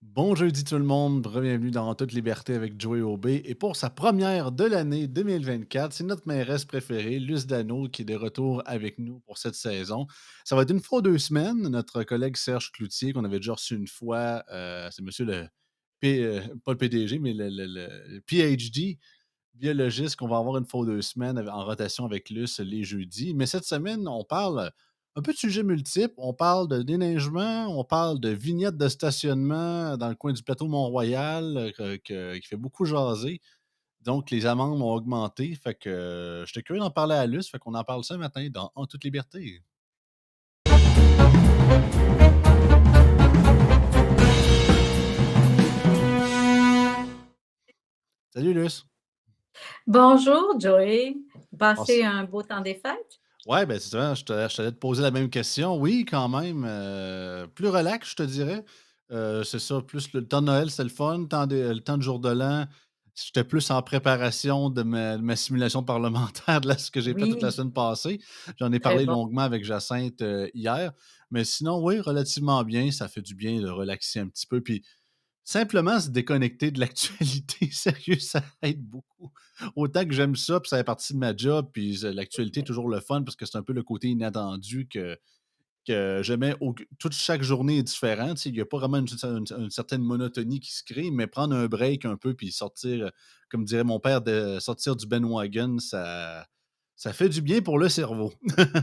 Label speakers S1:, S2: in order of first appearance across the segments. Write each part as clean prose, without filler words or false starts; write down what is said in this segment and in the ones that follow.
S1: Bon jeudi tout le monde, bienvenue dans Toute liberté avec Joey Aubé. Et pour sa première de l'année 2024, c'est notre mairesse préférée, Luce Dano, qui est de retour avec nous pour cette saison. Ça va être une fois ou 2 semaines. Notre collègue Serge Cloutier, qu'on avait déjà reçu une fois, c'est monsieur le pas le PDG, mais le PhD biologiste qu'on va avoir une fois ou 2 semaines en rotation avec Luce les jeudis. Mais cette semaine, on parle un peu de sujets multiples. On parle de déneigement, on parle de vignettes de stationnement dans le coin du plateau Mont-Royal, qui fait beaucoup jaser. Donc, les amendes ont augmenté. Fait que j'étais curieux d'en parler à Luce. Fait qu'on en parle ce matin dans En toute liberté. Salut Luce.
S2: Bonjour Joey, passez un beau temps des fêtes?
S1: Ouais, ben, c'est ça, je t'allais te poser la même question. Oui, quand même, plus relax, je te dirais. C'est ça, plus le temps de Noël, c'est le fun. Le temps du jour de l'an, j'étais plus en préparation de ma simulation parlementaire de ce que j'ai fait toute la
S2: Oui,
S1: semaine passée. J'en ai
S2: très
S1: parlé
S2: bon.
S1: longuement avec Jacinthe, hier. Mais sinon, oui, relativement bien. Ça fait du bien de relaxer un petit peu. Puis simplement se déconnecter de l'actualité, sérieux, ça aide beaucoup. Autant que j'aime ça, puis ça fait partie de ma job, puis l'actualité est toujours le fun parce que c'est un peu le côté inattendu que j'aimais toute chaque journée est différente. Tu sais, il y a pas vraiment une certaine monotonie qui se crée, mais prendre un break un peu puis sortir, comme dirait mon père, de sortir du bandwagon, ça fait du bien pour le cerveau.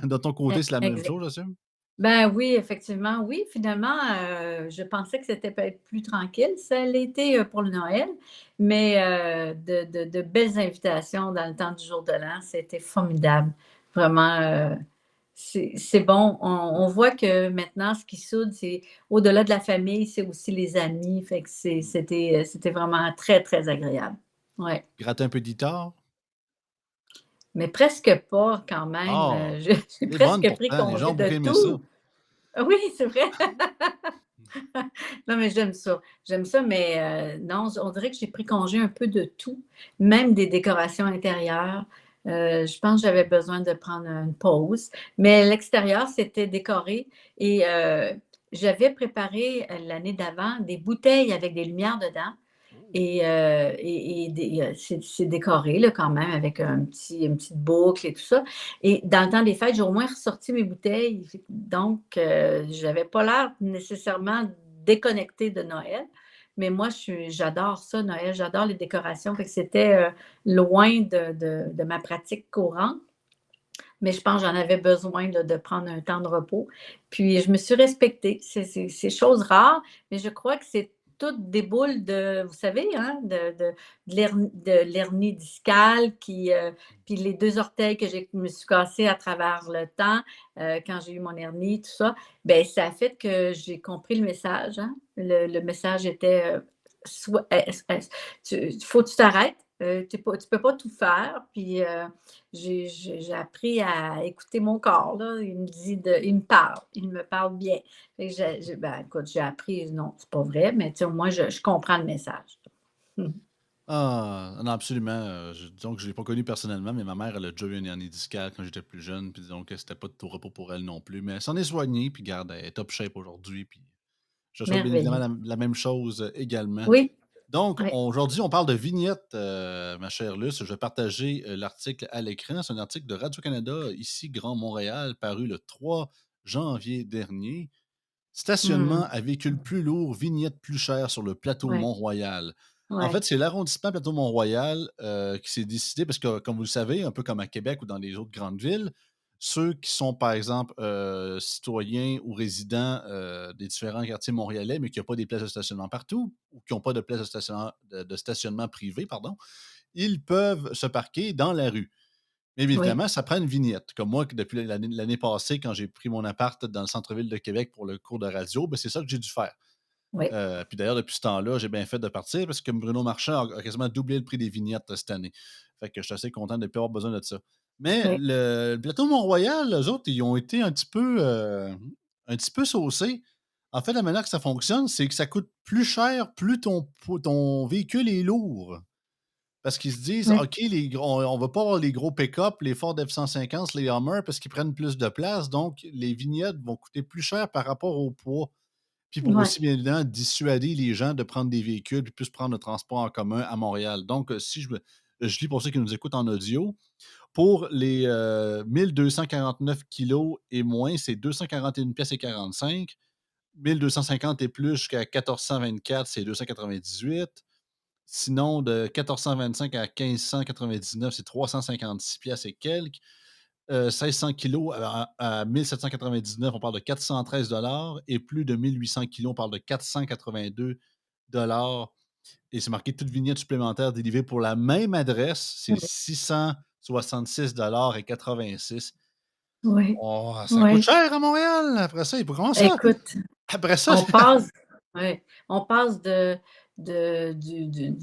S1: De ton côté, c'est la même
S2: Exact.
S1: chose, j'assume?
S2: Ben oui, effectivement, oui, finalement, je pensais que c'était peut-être plus tranquille. Ça l'était, pour le Noël, mais de belles invitations dans le temps du jour de l'an, c'était formidable. Vraiment, c'est bon. On voit que maintenant, ce qui soude, c'est au-delà de la famille, c'est aussi les amis. Fait que c'était vraiment très, très agréable. Ouais.
S1: Gratter un peu de guitare?
S2: Mais presque pas quand même,
S1: Ah!
S2: j'ai
S1: C'est bonne
S2: presque pris
S1: pourtant, les
S2: congé
S1: gens
S2: de
S1: pourraient aimer ça.
S2: tout. Oui, c'est vrai. Non, mais j'aime ça. J'aime ça, mais non, on dirait que j'ai pris congé un peu de tout, même des décorations intérieures. Je pense que j'avais besoin de prendre une pause, mais l'extérieur, c'était décoré et j'avais préparé, l'année d'avant, des bouteilles avec des lumières dedans.
S1: Oh!
S2: Et c'est décoré là, quand même avec une petite boucle et tout ça. Et dans le temps des fêtes, j'ai au moins ressorti mes bouteilles. Donc, j'avais pas l'air nécessairement déconnectée de Noël. Mais moi, j'adore ça, Noël. J'adore les décorations. Fait que c'était loin de ma pratique courante. Mais je pense que j'en avais besoin là, de prendre un temps de repos. Puis je me suis respectée. C'est chose rare, mais je crois que c'est toutes des boules de, vous savez, hein, de l'hernie discale, puis les 2 orteils que je me suis cassés à travers le temps, quand j'ai eu mon hernie, tout ça. Ben ça a fait que j'ai compris le message. Hein. Le message était, faut que tu t'arrêtes. Tu peux pas tout faire. Puis j'ai appris à écouter mon corps, là. Il me parle, il me parle bien. Fait que ben, écoute, j'ai appris, non, c'est pas vrai, mais tu sais, au moins, je comprends le message. Mmh.
S1: Ah, non, absolument, disons que je l'ai pas connu personnellement, mais ma mère, elle a déjà eu une hernie discale quand j'étais plus jeune, puis disons que c'était pas de tout repos pour elle non plus, mais elle s'en est soignée, puis garde, elle est top shape aujourd'hui, puis je souhaite bien évidemment
S2: Merveilleux.
S1: la même chose, également.
S2: Oui,
S1: Donc,
S2: oui.
S1: aujourd'hui, on parle de vignettes, ma chère Luce. Je vais partager, l'article à l'écran. C'est un article de Radio-Canada, ici, Grand Montréal, paru le 3 janvier dernier.
S2: Mmh.
S1: Stationnement à véhicules plus lourds, vignettes plus chères sur le plateau
S2: Ouais,
S1: Mont-Royal. En
S2: ouais.
S1: fait, c'est l'arrondissement plateau Mont-Royal, qui s'est décidé parce que, comme vous le savez, un peu comme à Québec ou dans les autres grandes villes, ceux qui sont, par exemple, citoyens ou résidents, des différents quartiers montréalais, mais qui n'ont pas des places de stationnement partout ou qui n'ont pas de places de stationnement privées, pardon, ils peuvent se parquer dans la rue. Mais
S2: Oui,
S1: évidemment, ça prend une vignette. Comme moi, que depuis l'année passée, quand j'ai pris mon appart dans le centre-ville de Québec pour le cours de radio, ben, c'est ça que j'ai dû faire.
S2: oui,
S1: Puis d'ailleurs, depuis ce temps-là, j'ai bien fait de partir parce que Bruno Marchand a quasiment doublé le prix des vignettes cette année. Fait que je suis assez content de ne plus avoir besoin de ça. Mais
S2: oui,
S1: le plateau Mont-Royal, eux autres, ils ont été un petit peu saucés. En fait, la manière que ça fonctionne, c'est que ça coûte plus cher plus ton véhicule est lourd. Parce qu'ils se disent:
S2: oui.
S1: «OK, on va pas avoir les gros pick-up, les Ford F-150, les Hummer parce qu'ils prennent plus de place, donc les vignettes vont coûter plus cher par rapport au poids». puis pour
S2: Ouais.
S1: aussi, bien évidemment, dissuader les gens de prendre des véhicules, puis plus prendre le transport en commun à Montréal. Donc, si je lis pour ceux qui nous écoutent en audio, pour les, 1 249 kilos et moins, c'est 241 pièces et 45. 1 250 et plus jusqu'à 1 424, c'est 298. Sinon, de 1 425 à 1 599, c'est 356 pièces et quelques. 1 600 kilos à 1 799, on parle de 413 et plus de 1 800 kilos, on parle de 482. Et c'est marqué toute vignette supplémentaire délivrée pour la même adresse, c'est
S2: Oui.
S1: 666,86 $.
S2: Oui.
S1: Oh, ça coûte
S2: Oui.
S1: cher à Montréal! Après ça, comment ça?
S2: Écoute,
S1: Après ça,
S2: on passe ouais, on passe du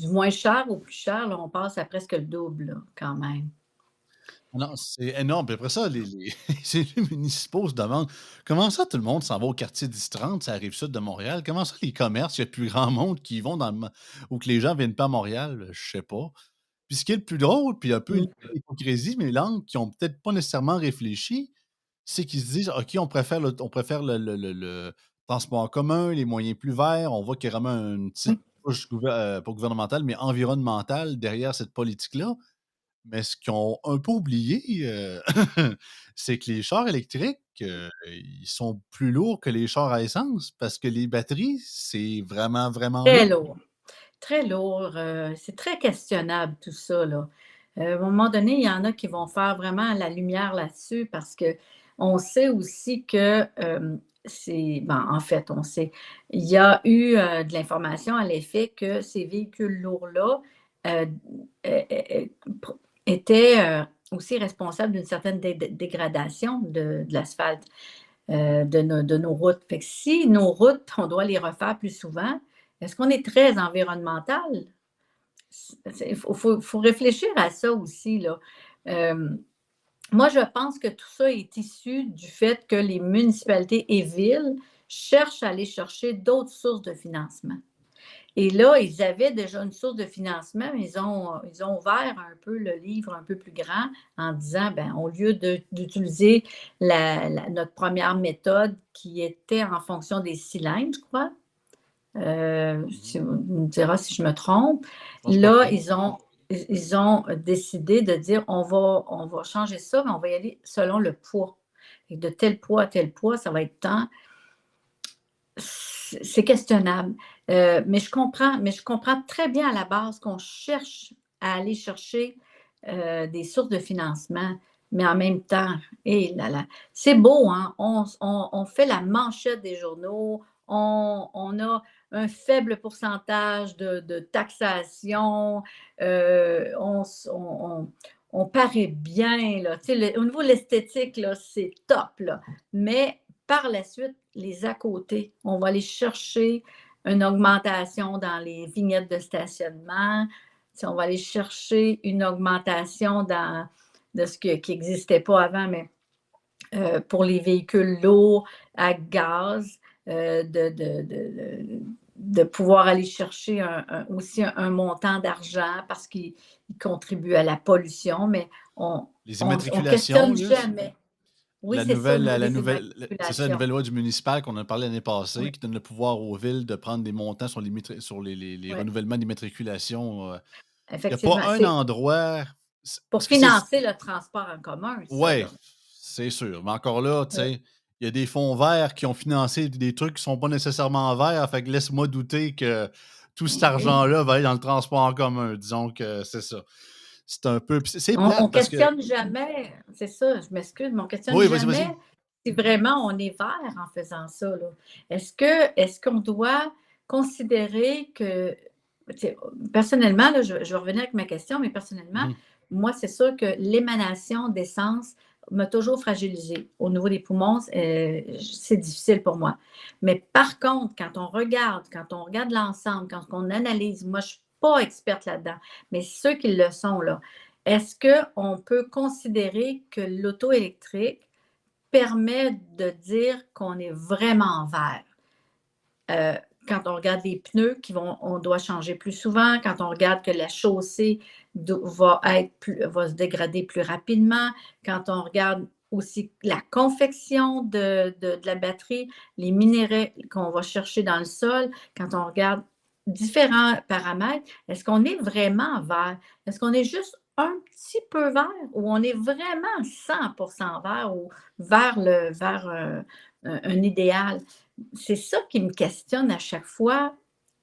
S2: moins cher au plus cher, là, on passe à presque le double, là, quand même.
S1: non, c'est énorme. Puis après ça, les les élus municipaux se demandent: «Comment ça tout le monde s'en va au quartier 10-30, ça arrive sud de Montréal? Comment ça les commerces, il y a plus grand monde qui y vont dans le ma ou que les gens viennent pas à Montréal?» Je sais pas. Puis ce qui est le plus drôle, puis un peu
S2: Mmh.
S1: l'hypocrisie mêlante, qui ont peut-être pas nécessairement réfléchi, c'est qu'ils se disent: «OK, on préfère le transport en commun, les moyens plus verts». On voit qu'il y a vraiment une petite
S2: Oui.
S1: touche pas gouvernementale, mais environnementale derrière cette politique-là. Mais ce qu'ils ont un peu oublié, c'est que les chars électriques, ils sont plus lourds que les chars à essence parce que les batteries, c'est vraiment, vraiment
S2: Très
S1: lourd.
S2: lourd. Très lourd, c'est très questionnable tout ça, là. À un moment donné, il y en a qui vont faire vraiment la lumière là-dessus parce qu'on sait aussi que, c'est ben, en fait, on sait, il y a eu, de l'information à l'effet que ces véhicules lourds-là, heu, pr étaient, aussi responsables d'une certaine dégradation de l'asphalte, de nos routes. Fait que si nos routes, on doit les refaire plus souvent, est-ce qu'on est très environnemental? Il faut réfléchir à ça aussi, là. Hem, Moi, je pense que tout ça est issu du fait que les municipalités et villes cherchent à aller chercher d'autres sources de financement. Et là, ils avaient déjà une source de financement, mais ils ont ouvert un peu le livre un peu plus grand en disant, ben, au lieu d'utiliser notre première méthode qui était en fonction des cylindres, je crois,
S1: Mmh.
S2: tu me diras si je me trompe.
S1: Je pense pas
S2: Là,
S1: trop.
S2: ils ont décidé de dire: «On va changer ça, mais on va y aller selon le poids et de tel poids à tel poids, ça va être tant». C'est questionnable, mais je comprends très bien à la base qu'on cherche à aller chercher, des sources de financement, mais en même temps, et là là, c'est beau, hein, on fait la manchette des journaux, on a un faible pourcentage de taxation, on paraît bien, là, tu sais, au niveau de l'esthétique, là, c'est top, là, mais par la suite, les à côté, on va aller chercher une augmentation dans les vignettes de stationnement. Tu sais, on va aller chercher une augmentation de ce qui n'existait pas avant, mais pour les véhicules lourds à gaz, de pouvoir aller chercher aussi un montant d'argent parce qu'il contribue à la pollution, mais on
S1: Les
S2: on
S1: immatriculations,
S2: questionne
S1: là,
S2: jamais. Oui,
S1: la
S2: c'est ça, au
S1: nouvelle
S2: niveau
S1: la
S2: des
S1: nouvelle c'est ça, la
S2: immatriculations.
S1: nouvelle loi du municipal qu'on a parlé l'année passée,
S2: Oui,
S1: qui donne le pouvoir aux villes de prendre des montants sur les
S2: oui.
S1: renouvellements d'immatriculation. Il y a pas
S2: Effectivement,
S1: un
S2: c'est
S1: endroit
S2: pour
S1: parce que c'est
S2: financer le transport en commun, ça,
S1: ouais,
S2: là.
S1: c'est sûr, mais encore là, tu
S2: Oui,
S1: sais, il y a des fonds verts qui ont financé des trucs qui sont pas nécessairement verts, fait que laisse-moi douter que tout cet
S2: oui.
S1: argent-là va aller dans le transport en commun. Disons que c'est ça. C'est un peu puis c'est
S2: On
S1: plate parce que
S2: questionne jamais, c'est ça, je m'excuse, mais on questionne
S1: oui, vas-y,
S2: jamais
S1: vas-y.
S2: si vraiment on est vert en faisant ça, là. Est-ce qu'on doit considérer que tu sais, personnellement, là, je vais revenir avec ma question, mais personnellement,
S1: Mmh.
S2: moi, c'est sûr que l'émanation d'essence m'a toujours fragilisée. Au niveau des poumons, c'est difficile pour moi. Mais par contre, quand on regarde l'ensemble, quand on analyse, moi, je ne suis pas experte là-dedans, mais ceux qui le sont, là, est-ce qu'on peut considérer que l'auto électrique permet de dire qu'on est vraiment vert? Quand on regarde les pneus on doit changer plus souvent, quand on regarde que la chaussée va se dégrader plus rapidement, quand on regarde aussi la confection de la batterie, les minéraux qu'on va chercher dans le sol, quand on regarde différents paramètres, est-ce qu'on est vraiment vert? Est-ce qu'on est juste un petit peu vert ou on est vraiment 100% vert ou vers un idéal? C'est ça qui me questionne à chaque fois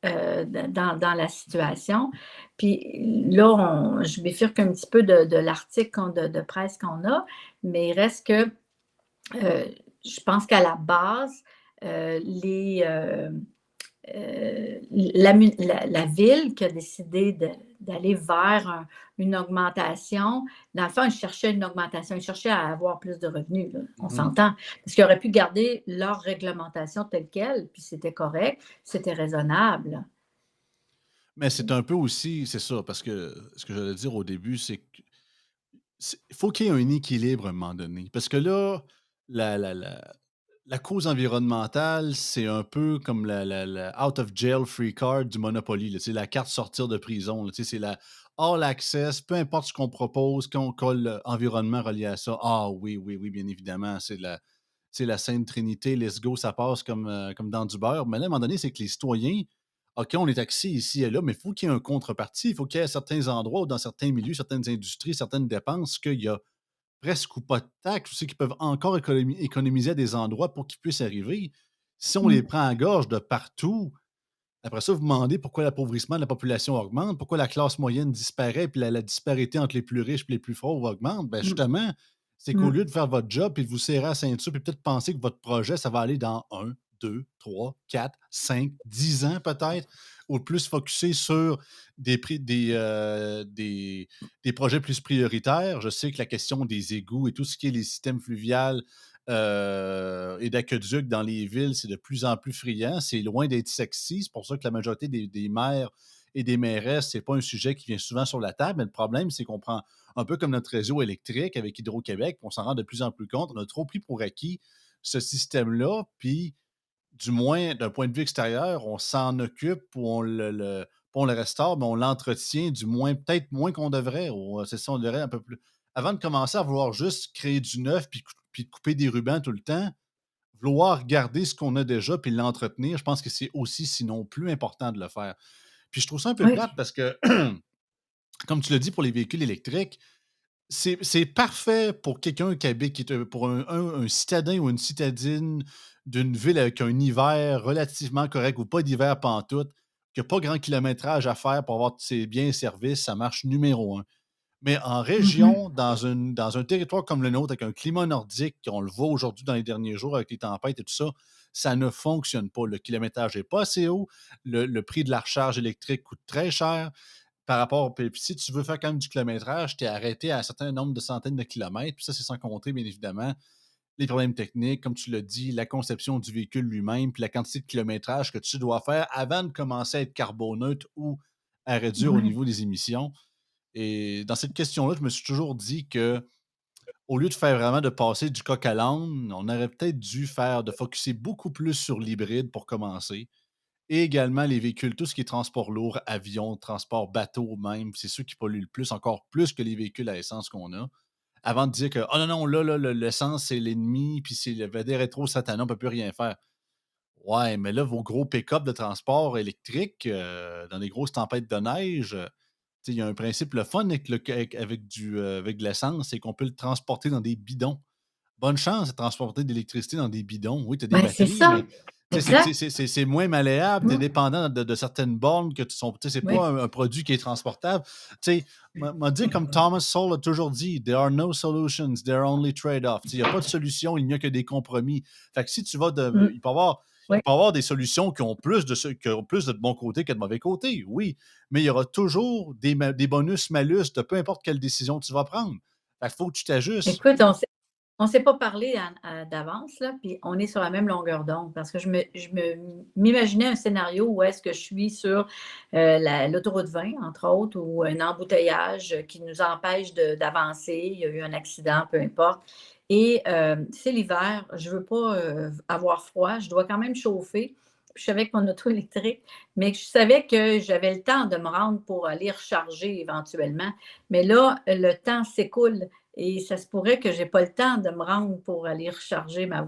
S2: dans la situation. Puis là, je bifurque un petit peu de l'article de presse qu'on a, mais il reste que je pense qu'à la base, la ville qui a décidé d'aller vers une augmentation, dans le fond, ils cherchaient une augmentation, ils cherchaient à avoir plus de revenus, là, on
S1: Mhm.
S2: s'entend. Parce qu'ils auraient pu garder leur réglementation telle quelle, puis c'était correct, c'était raisonnable.
S1: Mais c'est un peu aussi, c'est ça, parce que ce que j'allais dire au début, c'est que faut qu'il y ait un équilibre à un moment donné. Parce que là, la, la, la, la cause environnementale, c'est un peu comme la out of jail free card du Monopoly, là, tu sais, la carte sortir de prison. Là, tu sais, c'est la all access, peu importe ce qu'on propose, qu'on colle environnement relié à ça. Ah oui, oui, oui, bien évidemment, c'est la Sainte Trinité, let's go, ça passe comme dans du beurre. Mais là, à un moment donné, c'est que les citoyens, OK, on est taxé ici et là, mais il faut qu'il y ait un contrepartie. Il faut qu'il y ait certains endroits ou dans certains milieux, certaines industries, certaines dépenses, qu'il y a presque ou pas de taxes, aussi qui peuvent encore économiser à des endroits pour qu'ils puissent arriver. Si on les
S2: Mm,
S1: prend à gorge de partout, après ça, vous vous demandez pourquoi l'appauvrissement de la population augmente, pourquoi la classe moyenne disparaît, puis la disparité entre les plus riches et les plus pauvres augmente. Ben
S2: mm,
S1: justement, c'est qu'au
S2: mm,
S1: lieu de faire votre job et de vous serrer à la ceinture, puis peut-être penser que votre projet, ça va aller dans 1, 2, 3, 4, 5, 10 ans peut-être, ou plus focusé sur des projets plus prioritaires. Je sais que la question des égouts et tout ce qui est les systèmes fluviales et d'aqueducs dans les villes, c'est de plus en plus friand. C'est loin d'être sexy. C'est pour ça que la majorité des maires et des mairesses, c'est pas un sujet qui vient souvent sur la table. Mais le problème, c'est qu'on prend un peu comme notre réseau électrique avec Hydro-Québec, puis on s'en rend de plus en plus compte. On a trop pris pour acquis ce système-là, puis du moins d'un point de vue extérieur, on s'en occupe ou on le restaure, mais on l'entretient du moins, peut-être moins qu'on devrait. C'est ça, on devrait un peu plus. Avant de commencer à vouloir juste créer du neuf puis de couper des rubans tout le temps, vouloir garder ce qu'on a déjà puis l'entretenir, je pense que c'est aussi, sinon plus important de le faire. Puis je trouve ça un peu plate
S2: oui.
S1: parce que, comme tu l'as dit pour les véhicules électriques, c'est parfait pour quelqu'un qui habite, qui est pour un citadin ou une citadine d'une ville avec un hiver relativement correct ou pas d'hiver pantoute, qui a pas grand kilométrage à faire pour avoir ses biens et services, ça marche numéro un. Mais en
S2: Mhm.
S1: région, dans un territoire comme le nôtre, avec un climat nordique, on le voit aujourd'hui dans les derniers jours avec les tempêtes et tout ça, ça ne fonctionne pas. Le kilométrage n'est pas assez haut, le prix de la recharge électrique coûte très cher par rapport. Puis si tu veux faire quand même du kilométrage, tu es arrêté à un certain nombre de centaines de kilomètres. Puis ça, c'est sans compter, bien évidemment, les problèmes techniques, comme tu l'as dit, la conception du véhicule lui-même, puis la quantité de kilométrage que tu dois faire avant de commencer à être carboneutre ou à réduire au
S2: Ouais.
S1: niveau des émissions. Et dans cette question-là, je me suis toujours dit que au lieu de faire vraiment de passer du coq à l'âne, on aurait peut-être dû faire de focuser beaucoup plus sur l'hybride pour commencer. Et également les véhicules, tout ce qui est transport lourd, avion, transport bateau même, c'est ceux qui polluent le plus, encore plus que les véhicules à essence qu'on a. Avant de dire que oh non, non, là, l'essence, c'est l'ennemi, puis c'est le VD rétro Satanas, on ne peut plus rien faire. Ouais, mais là, vos gros pick-up de transport électrique, dans les grosses tempêtes de neige, tu sais, il y a un principe le fun avec de l'essence, c'est qu'on peut le transporter dans des bidons. Bonne chance de transporter de l'électricité dans des bidons. Oui, tu as des
S2: Ben, c'est
S1: batteries,
S2: ça.
S1: mais tu sais,
S2: Exact.
S1: c'est moins malléable, tu es
S2: Mm,
S1: dépendant de certaines bornes que tu sont. Tu sais, c'est
S2: oui.
S1: pas un produit qui est transportable. Tu sais, m'a dit comme Thomas Sowell a toujours dit, there are no solutions, there are only trade-offs. Tu sais, il n'y a pas de solution, il n'y a que des compromis. Fait que si tu vas de.
S2: Mm, oui.
S1: Il peut y avoir des solutions qui ont plus de bon côté que de mauvais côté, oui. Mais il y aura toujours des bonus-malus de peu importe quelle décision tu vas prendre. Fait qu'il faut que tu t'ajustes.
S2: Écoute, on s'est pas parlé d'avance, là, puis on est sur la même longueur d'onde parce que m'imaginais un scénario où est-ce que je suis sur l'autoroute 20, entre autres, ou un embouteillage qui nous empêche d'avancer. Il y a eu un accident, peu importe. Et c'est l'hiver, je veux pas avoir froid, je dois quand même chauffer. Puis je savais que mon auto électrique, mais je savais que j'avais le temps de me rendre pour aller recharger éventuellement. Mais là, le temps s'écoule et ça se pourrait que j'ai pas le temps de me rendre pour aller recharger ma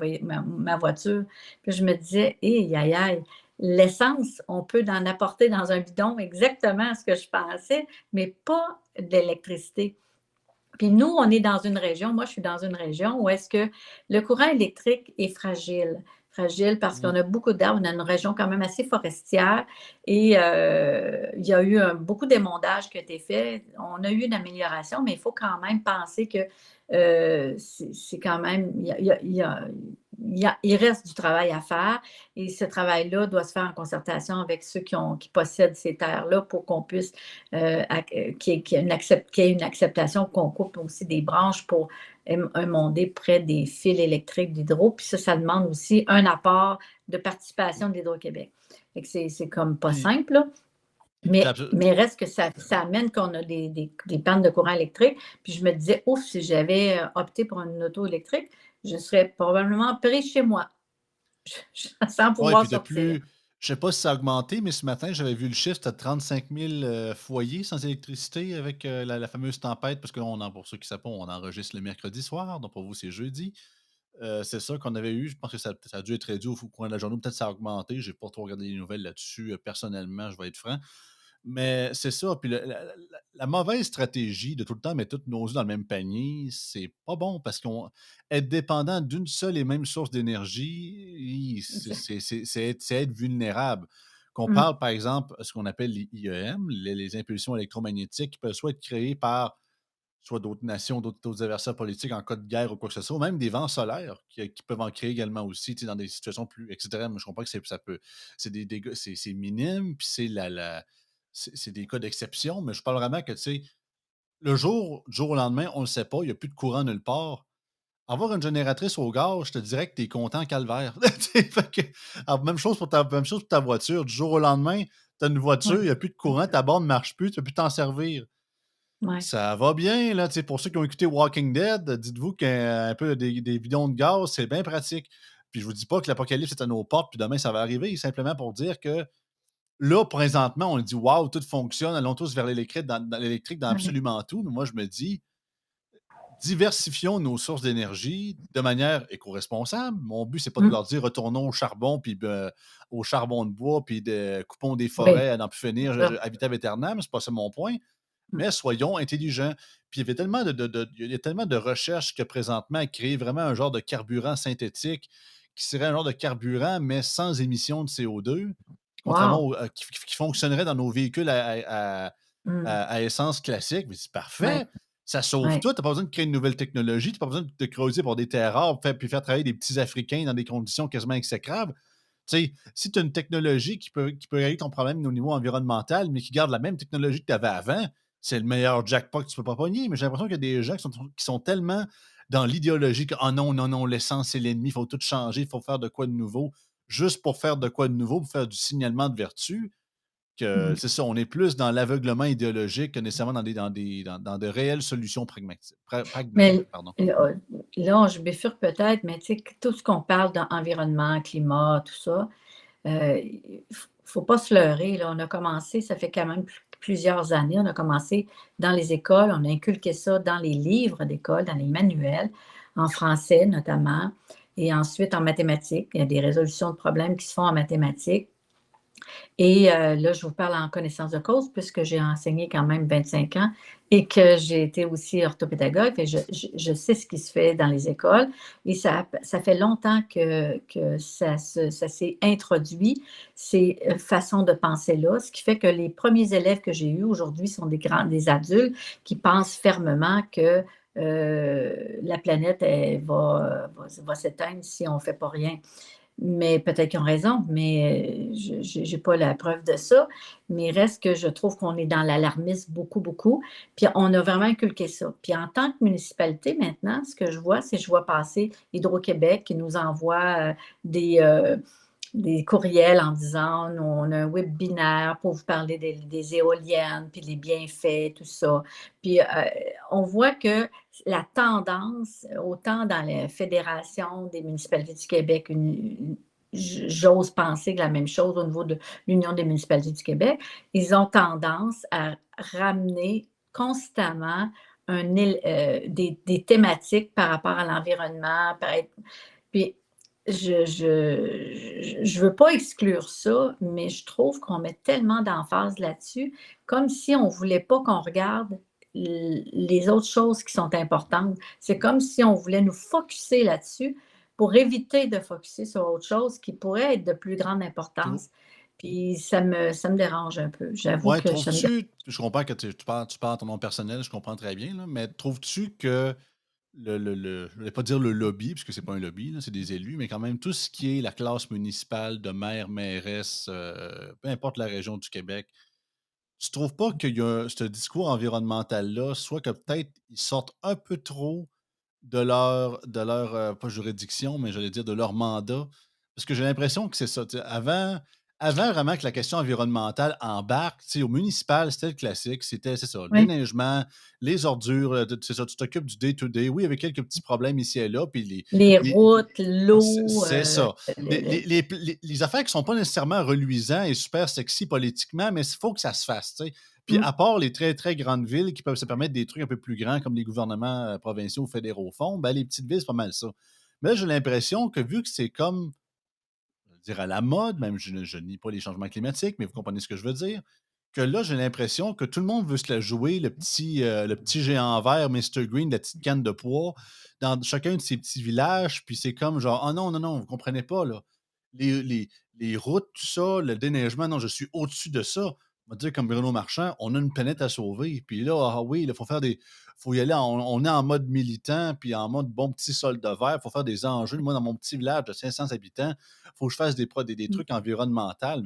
S2: voiture. Puis je me disais: «Aïe, aïe, aïe, l'essence, on peut en apporter dans un bidon», exactement ce que je pensais, mais pas de l'électricité. Puis nous, on est dans une région, moi je suis dans une région où est-ce que le courant électrique est fragile. Fragile parce qu'on
S1: Mmh.
S2: a beaucoup d'arbres, on a une région quand même assez forestière et il y a eu beaucoup d'émondage qui a été fait. On a eu une amélioration, mais il faut quand même penser que c'est quand même, il reste du travail à faire et ce travail-là doit se faire en concertation avec ceux qui possèdent ces terres-là pour qu'on puisse qu'il y ait une acceptation qu'on coupe aussi des branches pour émonder près des fils électriques d'Hydro. Puis ça demande aussi un apport de participation de l'Hydro-Québec. Fait que c'est comme pas
S1: Puis
S2: simple, là.
S1: tu
S2: Mais reste que ça amène qu'on a des pannes de courant électrique. Puis je me disais, ouf, si j'avais opté pour une auto électrique, je serais probablement pris chez moi, sans
S1: ouais,
S2: pouvoir
S1: puis
S2: sortir.
S1: depuis je sais pas si ça a augmenté, mais ce matin, j'avais vu le chiffre, c'était 35 000, foyers sans électricité avec, la fameuse tempête, parce que là, pour ceux qui ne savent pas, on enregistre le mercredi soir, donc pour vous, c'est jeudi. C'est ça qu'on avait eu. Je pense que ça a dû être réduit au courant de la journée. Peut-être que ça a augmenté. J'ai pas trop regardé les nouvelles là-dessus, personnellement, je vais être franc. Mais c'est ça. Puis la mauvaise stratégie de tout le temps mettre tous nos œufs dans le même panier, c'est pas bon parce qu'on être dépendant d'une seule et même source d'énergie, c'est être vulnérable. Qu'on
S2: Mmh,
S1: parle, par exemple, ce qu'on appelle les IEM, les impulsions électromagnétiques qui peuvent soit être créées par soit d'autres nations, d'autres adversaires politiques en cas de guerre ou quoi que ce soit, ou même des vents solaires qui peuvent en créer également aussi, tu sais, dans des situations plus extrêmes. Je comprends que ça peut c'est des dégâts, c'est minime, puis c'est des cas d'exception, mais je parle vraiment que, tu sais, du jour au lendemain, on ne le sait pas, il n'y a plus de courant nulle part. Avoir une génératrice au gaz, je te dirais que tu es content calvaire. Tu sais, fait que même chose pour ta voiture. Du jour au lendemain, tu as une voiture, il
S2: ouais,
S1: n'y a plus de courant, ta borne ne marche plus, tu ne peux plus t'en servir.
S2: ouais,
S1: Ça va bien, là, tu sais, pour ceux qui ont écouté Walking Dead, dites-vous qu'un peu des bidons de gaz, c'est bien pratique. Puis je vous dis pas que l'apocalypse est à nos portes, puis demain ça va arriver, simplement pour dire que là, présentement, on dit waouh, tout fonctionne, allons tous vers l'électrique dans l'électrique dans
S2: ouais.
S1: absolument tout. Mais moi, je me dis, diversifions nos sources d'énergie de manière éco-responsable. Mon but, c'est pas de
S2: Mmh,
S1: leur dire retournons au charbon, puis au charbon de bois, puis coupons des
S2: oui,
S1: forêts à n'en plus finir,
S2: c'est ça.
S1: à vitam aeternam, c'est pas ça mon point,
S2: Mmh,
S1: mais soyons intelligents. Puis il y avait tellement il y a tellement de recherches que présentement créer vraiment un genre de carburant synthétique qui serait un genre de carburant, mais sans émission de CO2, contrairement
S2: wow!
S1: qui fonctionnerait dans nos véhicules
S2: Mmh,
S1: à essence classique. Mais c'est
S2: ouais,
S1: parfait. Ça sauve
S2: ouais,
S1: tout. Tu n'as pas besoin de créer une nouvelle technologie. Tu n'as pas besoin de creuser pour des terres rares puis faire travailler des petits Africains dans des conditions quasiment exécrables. Tu sais, si tu as une technologie qui peut régler ton problème au niveau environnemental, mais qui garde la même technologie que tu avais avant, c'est le meilleur jackpot que tu peux pas pogner. Mais j'ai l'impression qu'il y a des gens qui sont tellement dans l'idéologie que oh non, non, non, l'essence, c'est l'ennemi, il faut tout changer, il faut faire de quoi de nouveau, juste pour faire de quoi de nouveau, pour faire du signalement de vertu, que
S2: mmh.
S1: c'est ça, on est plus dans l'aveuglement idéologique que nécessairement dans de réelles solutions pragmatiques. Pragmatiques,
S2: Mais
S1: pardon.
S2: là, je bifurque peut-être, mais tu sais, tout ce qu'on parle d'environnement, climat, tout ça, il faut pas se leurrer, là. On a commencé, ça fait quand même plusieurs années, on a commencé dans les écoles, on a inculqué ça dans les livres d'école, dans les manuels, en français notamment, et ensuite en mathématiques. Il y a des résolutions de problèmes qui se font en mathématiques. Et là, je vous parle en connaissance de cause puisque j'ai enseigné quand même 25 ans et que j'ai été aussi orthopédagogue. Fait je sais ce qui se fait dans les écoles et ça fait longtemps que ça s'est introduit, ces façons de penser-là, ce qui fait que les premiers élèves que j'ai eus aujourd'hui sont des adultes qui pensent fermement que la planète va s'éteindre si on ne fait pas rien. Mais peut-être qu'ils ont raison, mais je n'ai pas la preuve de ça. Mais il reste que je trouve qu'on est dans l'alarmisme beaucoup, beaucoup. Puis on a vraiment inculqué ça. Puis en tant que municipalité, maintenant, ce que je vois, c'est que je vois passer Hydro-Québec qui nous envoie des, euh, des courriels en disant on a un webinaire pour vous parler des éoliennes, puis les bienfaits, tout ça. Puis on voit que la tendance, autant dans la Fédération des municipalités du Québec, j'ose penser que la même chose au niveau de l'Union des municipalités du Québec, ils ont tendance à ramener constamment des thématiques par rapport à l'environnement, puis je veux pas exclure ça, mais je trouve qu'on met tellement d'emphase là-dessus, comme si on voulait pas qu'on regarde les autres choses qui sont importantes. C'est comme si on voulait nous focusser là-dessus pour éviter de focusser sur autre chose qui pourrait être de plus grande
S1: Trou
S2: importance. Puis ça me dérange un peu. J'avoue
S1: ouais,
S2: que ça me dérange.
S1: trouves-tu je comprends que tu parles en ton nom personnel, je comprends très bien, là, mais trouves-tu que je vais pas dire le lobby, puisque c'est pas un lobby, là, c'est des élus, mais quand même tout ce qui est la classe municipale de maires, mairesses, peu importe la région du Québec, tu trouves pas qu'il y a ce discours environnemental-là, soit que peut-être ils sortent un peu trop de leur, pas juridiction, mais j'allais dire de leur mandat. Parce que j'ai l'impression que c'est ça, tu sais, avant vraiment que la question environnementale embarque, tu sais, au municipal, c'était le classique, c'est ça, le
S2: Oui,
S1: déneigement, les ordures, c'est ça, tu t'occupes du day to day, oui, avec quelques petits problèmes ici et là, puis
S2: les
S1: les
S2: routes, l'eau,
S1: c'est ça. Les
S2: le
S1: les les les affaires qui sont pas nécessairement reluisants et super sexy politiquement, mais il faut que ça se fasse, tu sais. Puis
S2: mmh,
S1: à part les très, très grandes villes qui peuvent se permettre des trucs un peu plus grands comme les gouvernements, provinciaux ou fédéraux font, ben, les petites villes, c'est pas mal ça. Mais là, j'ai l'impression que vu que c'est comme, je veux dire à la mode, même je nie pas les changements climatiques, mais vous comprenez ce que je veux dire, que là, j'ai l'impression que tout le monde veut se la jouer, le petit géant vert, Mister Green, la petite canne de poids, dans chacun de ces petits villages. Puis c'est comme genre, ah non, non, non, vous comprenez pas, là. Les routes, tout ça, le déneigement, non, je suis au-dessus de ça. On va dire comme Bruno Marchand, on a une planète à sauver. Puis là, ah oui, il faut y aller, on est en mode militant, puis en mode bon petit soldat vert, il faut faire des enjeux. Moi, dans mon petit village de 500 habitants, il faut que je fasse des
S2: mmh,
S1: trucs environnementaux.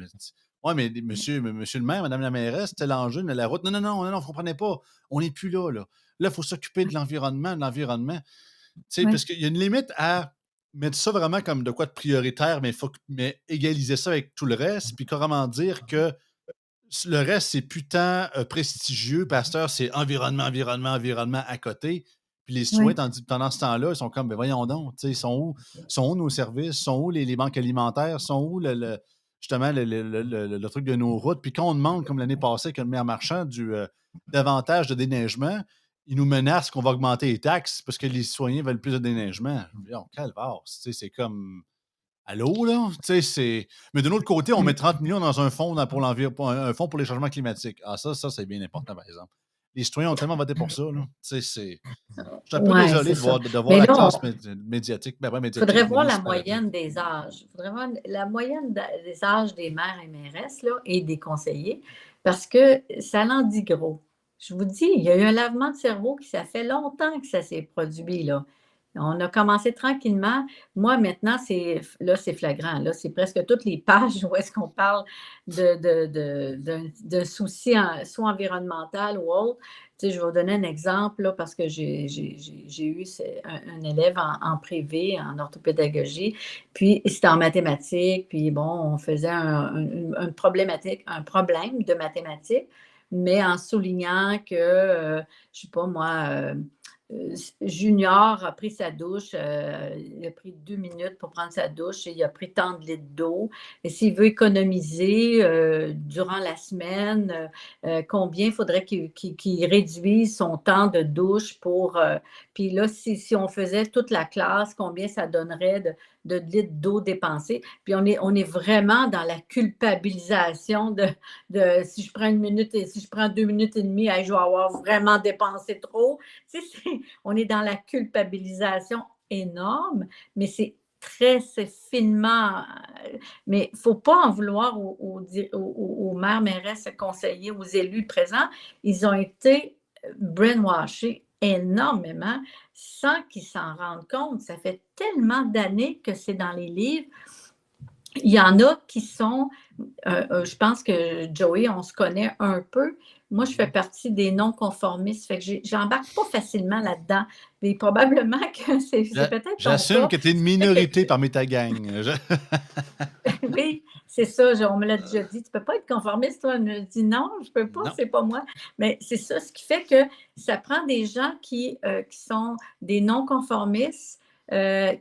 S1: Ouais, mais monsieur le maire, madame la mairesse, c'était l'enjeu de la route. Non, non, non, non, non, vous comprenez pas. On n'est plus là, là. Là, il faut s'occuper de l'environnement, de l'environnement. Tu sais,
S2: oui,
S1: parce qu'il y a une limite à mettre ça vraiment comme de quoi de prioritaire, mais égaliser ça avec tout le reste, puis carrément dire que le reste, c'est putain prestigieux. Pasteur, c'est environnement, environnement, environnement à côté. Puis les citoyens,
S2: oui,
S1: pendant ce temps-là, ils sont comme, ben voyons donc, tu sais, ils sont où nos services? Sont où les banques alimentaires? Sont où justement le truc de nos routes? Puis quand on demande, comme l'année passée, que le maire marchand, davantage de déneigement, il nous menace qu'on va augmenter les taxes parce que les citoyens veulent plus de déneigement. Je me dis, oh, calvaire, tu sais, c'est comme. Allô, là? Tu sais, c'est. Mais d'un autre côté, on met
S2: mmh,
S1: 30 millions dans un fonds pour pour un fonds pour les changements climatiques. Ah, ça, c'est bien important, par exemple. Les citoyens ont tellement voté pour ça, là. Tu sais, c'est. Je suis un peu
S2: ouais,
S1: désolé
S2: c'est
S1: de
S2: ça.
S1: voir, de voir
S2: Mais
S1: la
S2: là,
S1: classe médiatique, ben pas
S2: il faudrait
S1: médiatique, mais
S2: voir la
S1: municipale là-dedans.
S2: moyenne des âges. Il faudrait voir la moyenne des âges des maires et mairesses là, et des conseillers, parce que ça l'en dit gros. Je vous dis, il y a eu un lavement de cerveau qui ça fait longtemps que ça s'est produit, là. On a commencé tranquillement. Moi, maintenant, c'est flagrant. Là, c'est presque toutes les pages où est-ce qu'on parle d'un souci soit environnemental ou autre. Tu sais, je vais vous donner un exemple là, parce que j'ai eu un élève en privé, en orthopédagogie, puis c'était en mathématiques, puis bon, on faisait une problématique, un problème de mathématiques, mais en soulignant que, je sais pas moi, Junior a pris sa douche, il a pris 2 minutes pour prendre sa douche et il a pris tant de litres d'eau. Et s'il veut économiser durant la semaine, combien il faudrait qu'il réduise son temps de douche pour. Puis là, si on faisait toute la classe, combien ça donnerait de litres d'eau dépensés? Puis on est vraiment dans la culpabilisation de si je prends une minute et si je prends 2 minutes et demie, hey, je vais avoir vraiment dépensé trop. Tu sais, on est dans la culpabilisation énorme, mais c'est finement. Mais il ne faut pas en vouloir aux maires, mairesses, conseillers, aux élus présents. Ils ont été brainwashés énormément sans qu'ils s'en rendent compte. Ça fait tellement d'années que c'est dans les livres. Il y en a qui sont, je pense que Joey, on se connaît un peu. Moi, je fais
S1: Mhm.
S2: partie des non-conformistes, fait que j'embarque pas facilement là-dedans. Mais probablement que c'est peut-être ton
S1: J'assume
S2: cas.
S1: que tu es une
S2: Fait que,
S1: minorité parmi ta gang.
S2: oui, c'est ça, on me l'a déjà dit. Tu peux pas être conformiste, toi. Je me dis non, je peux pas,
S1: Non.
S2: c'est pas moi. Mais c'est ça, ce qui fait que ça prend des gens qui sont des non-conformistes,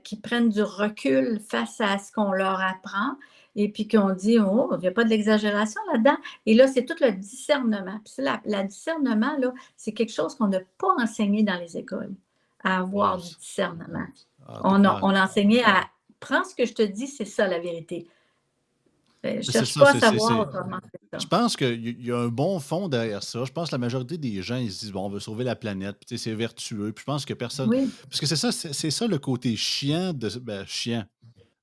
S2: qui prennent du recul face à ce qu'on leur apprend, et puis qu'on dit: «Oh, il y a pas de l'exagération là-dedans?» et là, c'est tout le discernement. Puis ça, la discernement, là, c'est quelque chose qu'on n'a pas enseigné dans les écoles, à
S1: Ah,
S2: avoir du discernement.
S1: tu pas
S2: On a enseigné à: «Prends ce que je te dis, c'est ça la vérité.
S1: c'est
S2: Cherche
S1: ça,
S2: pas à savoir autrement, c'est
S1: je
S2: ça».
S1: pense qu'il y a un bon fond derrière ça. Je pense que la majorité des gens, ils se disent: «Bon, on veut sauver la planète», puis tu sais, c'est vertueux, puis je pense que personne
S2: Oui,
S1: parce que c'est ça le côté chiant chiant.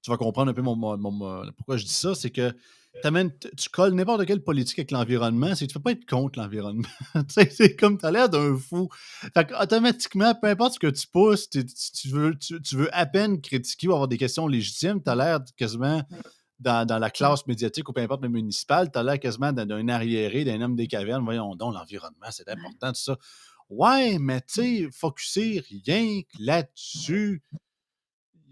S1: Tu vas comprendre un peu pourquoi je dis ça, c'est que tu colles n'importe quelle politique avec l'environnement, c'est que tu peux pas être contre l'environnement. Tu sais, c'est comme tu as l'air d'un fou. Fait qu'automatiquement, peu importe ce que tu pousses, tu veux à peine critiquer ou avoir des questions légitimes, tu as l'air quasiment dans la
S2: ouais,
S1: classe médiatique ou peu importe le municipal, tu as l'air quasiment d'un arriéré, d'un homme des cavernes. Voyons donc, l'environnement, c'est
S2: ouais.
S1: important, tout ça. Ouais, mais tu sais, focusser rien que là-dessus,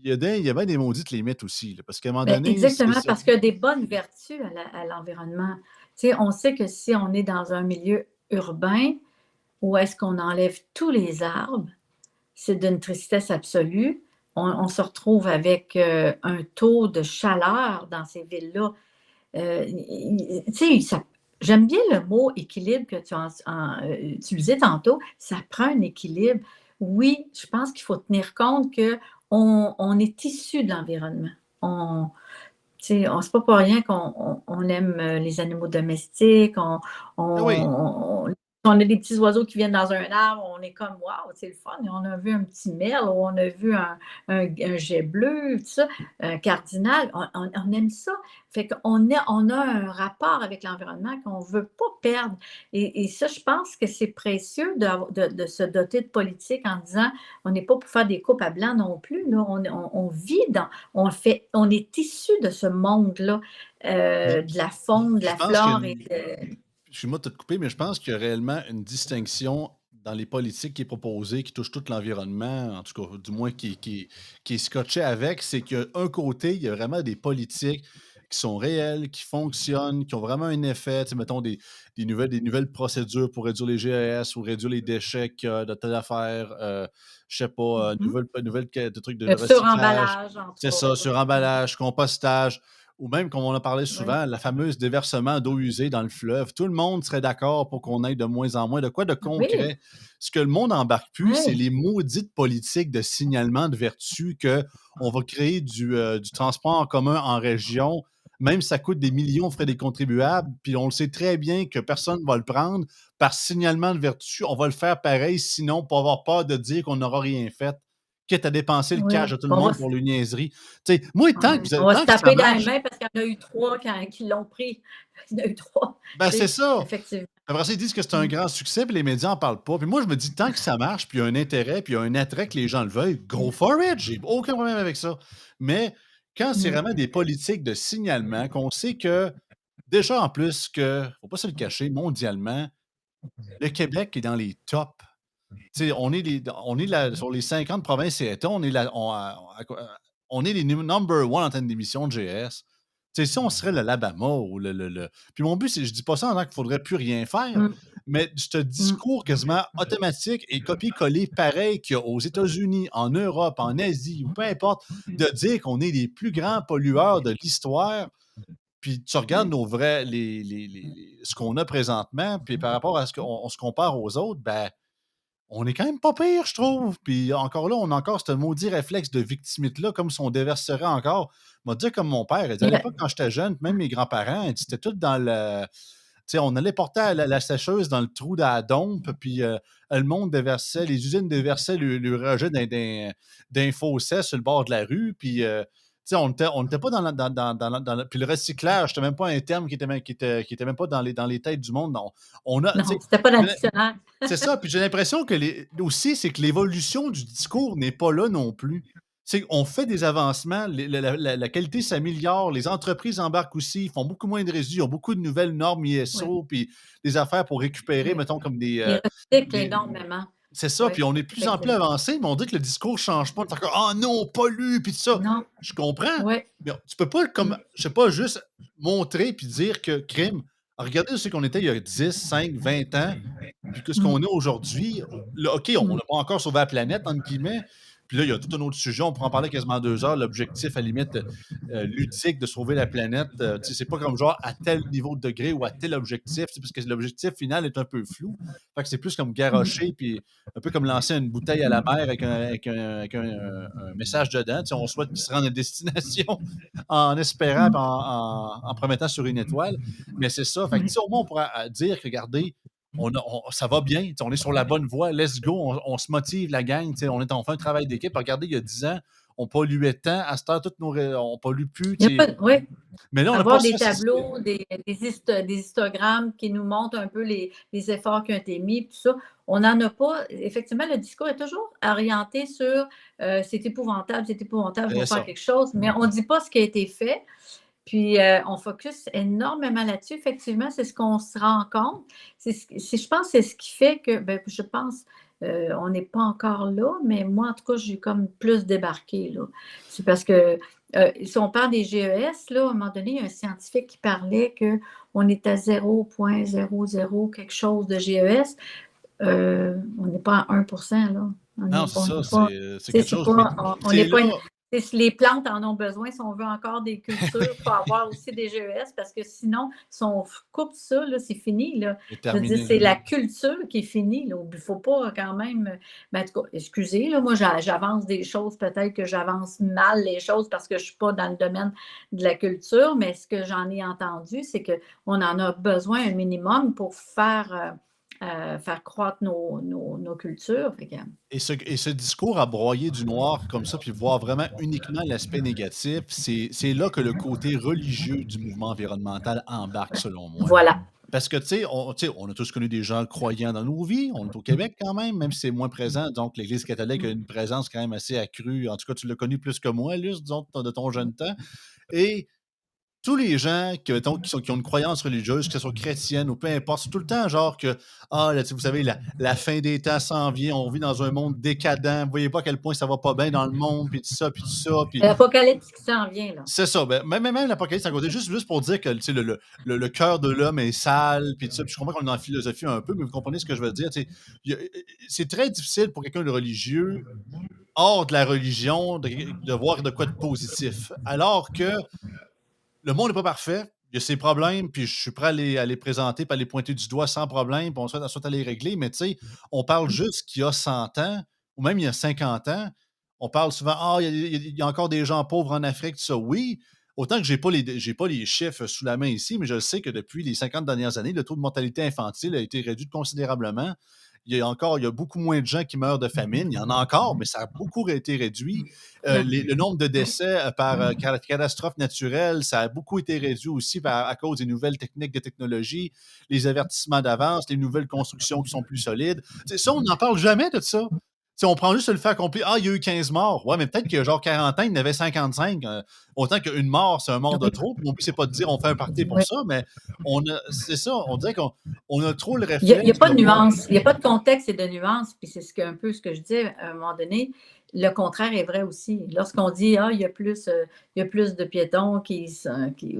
S1: il y a bien des maudites limites aussi, là, parce qu'à un moment
S2: Beh,
S1: donné, c'est
S2: exactement,
S1: ça.
S2: parce qu'il y a des bonnes vertus à l'environnement. Tu sais, on sait que si on est dans un milieu urbain où est-ce qu'on enlève tous les arbres, c'est d'une tristesse absolue. On se retrouve avec, un taux de chaleur dans ces villes-là. Tu sais, j'aime bien le mot équilibre que tu utilisé tantôt. Ça prend un équilibre. Oui, je pense qu'il faut tenir compte qu'on est issu de l'environnement. On Tu sais, c'est pas pour rien qu'on aime, les animaux domestiques,
S1: Ah oui,
S2: on a des petits oiseaux qui viennent dans un arbre, on est comme: «Waouh, c'est le fun!» Et on a vu un petit merle ou on a vu un geais bleu, tout ça, un cardinal, on aime ça. Fait on a un rapport avec l'environnement qu'on veut pas perdre et ça, je pense que c'est précieux de se doter de politique en disant: «On n'est pas pour faire des coupes à blanc non plus, là, on vit dans on est issu de ce monde-là,
S1: mais
S2: de la faune, de
S1: je
S2: la
S1: pense qu'il y a
S2: flore et
S1: une
S2: de
S1: excuse-moi de te couper, mais je pense qu'il y a réellement une distinction dans les politiques qui est proposée, qui touche tout l'environnement, en tout cas, du moins qui est scotché avec. C'est qu'un côté, il y a vraiment des politiques qui sont réelles, qui fonctionnent, qui ont vraiment un effet. Tu sais, mettons des nouvelles procédures pour réduire les GES ou réduire les déchets de telle affaire, je sais pas,
S2: mmh
S1: nouvelles de trucs de
S2: le
S1: recyclage.
S2: suremballage, entre
S1: C'est ça,
S2: autres.
S1: suremballage, compostage. Ou même, comme on a parlé
S2: Oui,
S1: souvent, la fameuse déversement d'eau usée dans le fleuve. Tout le monde serait d'accord pour qu'on aille de moins en moins. De quoi de
S2: oui,
S1: concret? Ce que le monde embarque plus, c'est
S2: oui,
S1: les maudites politiques de signalement de vertu qu'on va créer du transport en commun en région, même si ça coûte des millions aux frais des contribuables, puis on le sait très bien que personne ne va le prendre. Par signalement de vertu, on va le faire pareil, sinon pour avoir peur de dire qu'on n'aura rien fait, quitte à dépenser le cash
S2: oui.
S1: de tout le monde pour une niaiserie. Tu sais, moi,
S2: Ouais, on va se
S1: tant que ça
S2: taper dans les
S1: marche,
S2: mains parce qu'il y en a eu 3 qui l'ont pris. Il y en a eu 3,
S1: ben,
S2: tu
S1: c'est
S2: sais,
S1: ça.
S2: effectivement.
S1: Après ça, ils disent que c'est un
S2: Mmh,
S1: grand succès, puis les médias en parlent pas. Puis moi, je me dis, tant que ça marche, puis il y a un intérêt, puis il y a un attrait que les gens le veuillent, go for it! J'ai aucun problème avec ça. Mais quand c'est vraiment
S2: mmh,
S1: des politiques de signalement, qu'on sait que, déjà en plus que, faut pas se le cacher, mondialement, le Québec est dans les tops. Tu sais, on est là, sur les 50 provinces et États, on est les number one en termes d'émissions de GS. Tu sais, si on serait l'Alabama ou puis mon but, c'est je dis pas ça en disant qu'il faudrait plus rien faire,
S2: mmh,
S1: mais ce
S2: mmh,
S1: discours quasiment automatique et copier-coller pareil qu'il y a aux États-Unis, en Europe, en Asie ou peu importe, de dire qu'on est les plus grands pollueurs de l'histoire, puis tu regardes
S2: ouais.
S1: nos vrais ce qu'on a présentement, puis par rapport à ce qu'on on se compare aux autres, ben on est quand même pas pire, je trouve. Puis encore là, on a encore ce maudit réflexe de victimite-là, comme si on déverserait encore. M'a dit comme mon père, il dit: «À
S2: Il y a
S1: l'époque, quand j'étais jeune, même mes grands-parents, il dit: «C'était tout dans le» tu sais, on allait porter la sécheuse dans le trou de la dompe, puis le monde déversait, les usines déversaient le rejet d'un fossé sur le bord de la rue, puis tu sais, on était pas puis le recyclage, c'était même pas un terme qui était même pas dans les têtes du monde. On a tu
S2: non,
S1: sais,
S2: c'était pas dans le dictionnaire.
S1: c'est ça, puis j'ai l'impression que aussi, c'est que l'évolution du discours n'est pas là non plus. C'est qu'on fait des avancements, les la qualité s'améliore, les entreprises embarquent aussi, ils font beaucoup moins de résidus, ils ont beaucoup de nouvelles normes
S2: Oui,
S1: ISO, puis des affaires pour récupérer,
S2: oui.
S1: mettons, comme
S2: Ils recyclent
S1: des
S2: énormément.
S1: c'est ça,
S2: Oui,
S1: puis on est de plus en plus
S2: effectivement.
S1: avancé, mais on dit que le discours change pas, de faire comme: «Ah non, on pollue», puis tout ça.
S2: Non,
S1: Je comprends,
S2: oui,
S1: mais tu peux pas
S2: mmh,
S1: comme je sais pas, juste montrer puis dire que crime, regardez ce qu'on était il y a 10, 5, 20 ans, puis que ce
S2: mmh,
S1: qu'on a aujourd'hui, là, OK, on
S2: mmh,
S1: n'a pas encore «sauvé la planète» entre guillemets, Puis là, il y a tout un autre sujet, on pourrait en parler quasiment 2 heures. L'objectif, à la limite, ludique de sauver la planète, tu sais, c'est pas comme genre à tel niveau de degré ou à tel objectif, tu sais, parce que l'objectif final est un peu flou. Fait que c'est plus comme
S2: Mmh.
S1: garrocher, puis un peu comme lancer une bouteille à la mer avec un message dedans. Tu sais, on souhaite qu'il se rende à destination en espérant, puis en promettant sur une étoile. Mais c'est ça. Fait que, tu
S2: Oui.
S1: sais, au moins, on pourra dire que, regardez, ça va bien, tu sais, on est sur la bonne voie, let's go, on se motive, la gang, tu sais, on fait un travail d'équipe. Regardez, il y a 10 ans, on polluait tant, à cette heure, on pollue plus,
S2: Il y a
S1: tu sais.
S2: pas oui.
S1: Mais là, on n'a pas
S2: Avoir des
S1: ça, c'est ça.
S2: tableaux, des histogrammes qui nous montrent un peu les efforts qui ont été mis, tout ça. On n'en a pas. Effectivement, le discours est toujours orienté sur c'est épouvantable, il faut
S1: C'est
S2: faire
S1: ça.
S2: quelque chose, mais on ne dit pas ce qui a été fait. Puis on focus énormément là-dessus. Effectivement, c'est ce qu'on se rend compte. Je pense que c'est ce qui fait que, ben, je pense, on n'est pas encore là, mais moi, en tout cas, j'ai comme plus débarqué, là. C'est parce que si on parle des GES, là, à un moment donné, il y a un scientifique qui parlait qu'on est à 0,00 quelque chose de GES. On n'est pas à 1%, là.
S1: Non, c'est
S2: On
S1: ça,
S2: n'est pas,
S1: c'est
S2: tu sais,
S1: quelque
S2: c'est
S1: chose. Puis,
S2: pas, on n'est
S1: c'est
S2: pas
S1: là,
S2: une, si les plantes en ont besoin, si on veut encore des cultures, il faut avoir aussi des GES parce que sinon, si on coupe ça, là, c'est fini. Là.
S1: c'est
S2: Je veux dire,
S1: terminé.
S2: c'est la culture qui est finie. Là. Il ne faut pas quand même. Ben, en tout cas, excusez, là, moi, j'avance des choses, peut-être que j'avance mal les choses parce que je ne suis pas dans le domaine de la culture, mais ce que j'en ai entendu, c'est qu'on en a besoin un minimum pour faire croître nos cultures. Fait que,
S1: Et ce discours à broyer du noir comme ça, puis voir vraiment uniquement l'aspect négatif, c'est là que le côté religieux du mouvement environnemental embarque, selon moi.
S2: voilà.
S1: Parce que, tu sais, on a tous connu des gens croyants dans nos vies. On est au Québec quand même si c'est moins présent. Donc, l'Église catholique a une présence quand même assez accrue. En tout cas, tu l'as connu plus que moi, Luce, disons, de ton jeune temps. Et tous les gens qui ont une croyance religieuse, que ce soit chrétienne ou peu importe, c'est tout le temps genre que, ah, là, tu sais, vous savez, la fin des temps s'en vient, on vit dans un monde décadent, vous voyez pas à quel point ça va pas bien dans le monde, puis tout ça, puis tout ça, puis
S2: L'apocalypse qui s'en vient, là.
S1: c'est ça. Ben, même l'Apocalypse à côté, juste pour dire que tu sais, le cœur de l'homme est sale, puis tout ça. Puis je comprends qu'on est en philosophie un peu, mais vous comprenez ce que je veux dire. Tu sais, c'est très difficile pour quelqu'un de religieux, hors de la religion, de voir de quoi de positif. Alors que le monde n'est pas parfait. Il y a ses problèmes, puis je suis prêt à les présenter, puis à les pointer du doigt sans problème, puis on souhaite à les régler. Mais tu sais, on parle juste qu'il y a 100 ans, ou même il y a 50 ans. On parle souvent, ah, il y a encore des gens pauvres en Afrique, tout ça. Oui, autant que j'ai pas les chiffres sous la main ici, mais je sais que depuis les 50 dernières années, le taux de mortalité infantile a été réduit considérablement. Il y a beaucoup moins de gens qui meurent de famine. Il y en a encore, mais ça a beaucoup été réduit. Le nombre de décès par catastrophe naturelle, ça a beaucoup été réduit aussi à cause des nouvelles techniques de technologie, les avertissements d'avance, les nouvelles constructions qui sont plus solides. C'est ça, on n'en parle jamais de ça. Si on prend juste le fait accompli, ah, il y a eu 15 morts. Ouais, mais peut-être qu'il y a genre 40 ans, il y en avait 55. Autant qu'une mort, c'est un mort de
S2: Oui,
S1: trop. Puis mon but, c'est pas de dire on fait un party pour
S2: oui.
S1: ça, mais c'est ça, on dirait qu'on a trop le
S2: Il y a
S1: réflexe
S2: pas
S1: de
S2: de
S1: voir.
S2: nuance, il n'y a pas de contexte et de nuance, puis c'est un peu ce que je disais à un moment donné. Le contraire est vrai aussi. Lorsqu'on dit il y a plus de piétons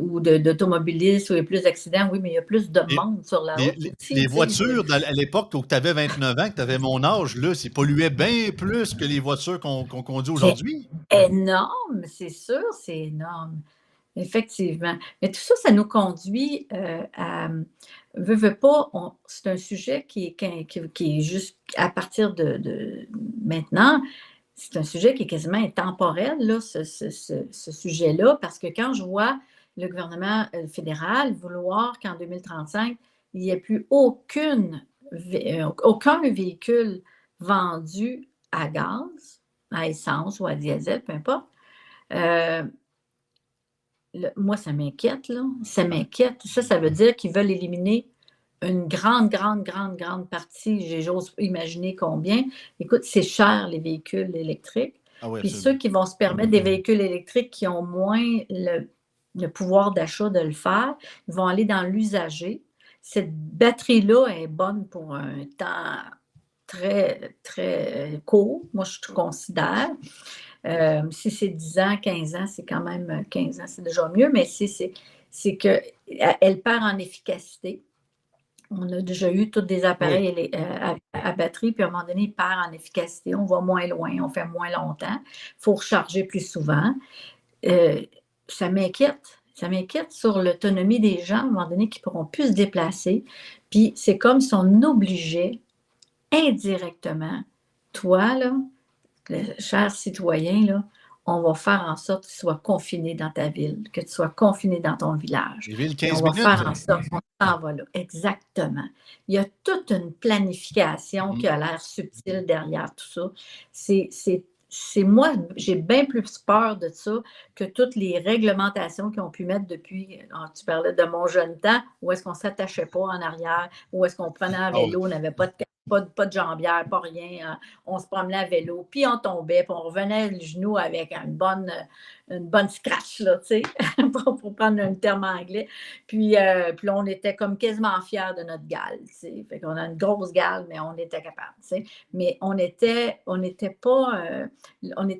S2: ou d'automobilistes, ou il y a plus d'accidents, oui, mais il y a plus de
S1: Les,
S2: monde sur la
S1: les,
S2: route
S1: les-
S2: aussi,
S1: les
S2: tu sais.
S1: voitures, à l'époque où tu avais 29 ans, que tu avais mon âge, là, c'est polluait bien plus que les voitures qu'on conduit
S2: C'est
S1: aujourd'hui.
S2: énorme, c'est sûr, c'est énorme. Effectivement. Mais tout ça, ça nous conduit à veut pas, c'est un sujet qui est juste à partir de maintenant, c'est un sujet qui est quasiment intemporel, là, ce sujet-là, parce que quand je vois le gouvernement fédéral vouloir qu'en 2035, il n'y ait plus aucun véhicule vendu à gaz, à essence ou à diesel, peu importe. euh, Moi, ça m'inquiète, là. Ça m'inquiète. Ça veut dire qu'ils veulent éliminer une grande, grande, grande, grande partie. J'ose imaginer combien. Écoute, c'est cher, les véhicules électriques.
S1: Ah oui,
S2: Puis ceux
S1: absolument.
S2: qui vont se permettre des véhicules électriques qui ont moins le pouvoir d'achat de le faire, ils vont aller dans l'usager. Cette batterie-là est bonne pour un temps très, très court, moi, je considère. Si c'est 10 ans, 15 ans, c'est quand même 15 ans, c'est déjà mieux, mais c'est qu'elle perd en efficacité. On a déjà eu tous des
S1: Oui.
S2: appareils à batterie, puis à un moment donné, ils perdent en efficacité. On va moins loin, on fait moins longtemps. Il faut recharger plus souvent. Euh, Ça m'inquiète. Ça m'inquiète sur l'autonomie des gens, à un moment donné, qui ne pourront plus se déplacer. Puis c'est comme si on obligeait indirectement, toi, là, le cher citoyen, là, on va faire en sorte que tu sois confiné dans ta ville, que tu sois confiné dans ton village.
S1: Les villes
S2: Puis on
S1: 15
S2: va
S1: minutes.
S2: faire en sorte qu'on s'en va là. Exactement. Il y a toute une planification
S1: Mhm.
S2: qui a l'air subtile derrière tout ça. C'est moi, j'ai bien plus peur de ça que toutes les réglementations qu'ils ont pu mettre depuis, tu parlais de mon jeune temps, où est-ce qu'on ne s'attachait pas en arrière, où est-ce qu'on prenait un
S1: Ah oui.
S2: vélo, on n'avait pas de jambière, pas rien. On se promenait à vélo, puis on tombait, puis on revenait le genou avec une bonne scratch, là, tu sais, pour prendre un terme anglais. Puis là, on était comme quasiment fiers de notre gale, tu sais. Fait qu'on a une grosse gale, mais on était capable, tu sais. Mais on n'était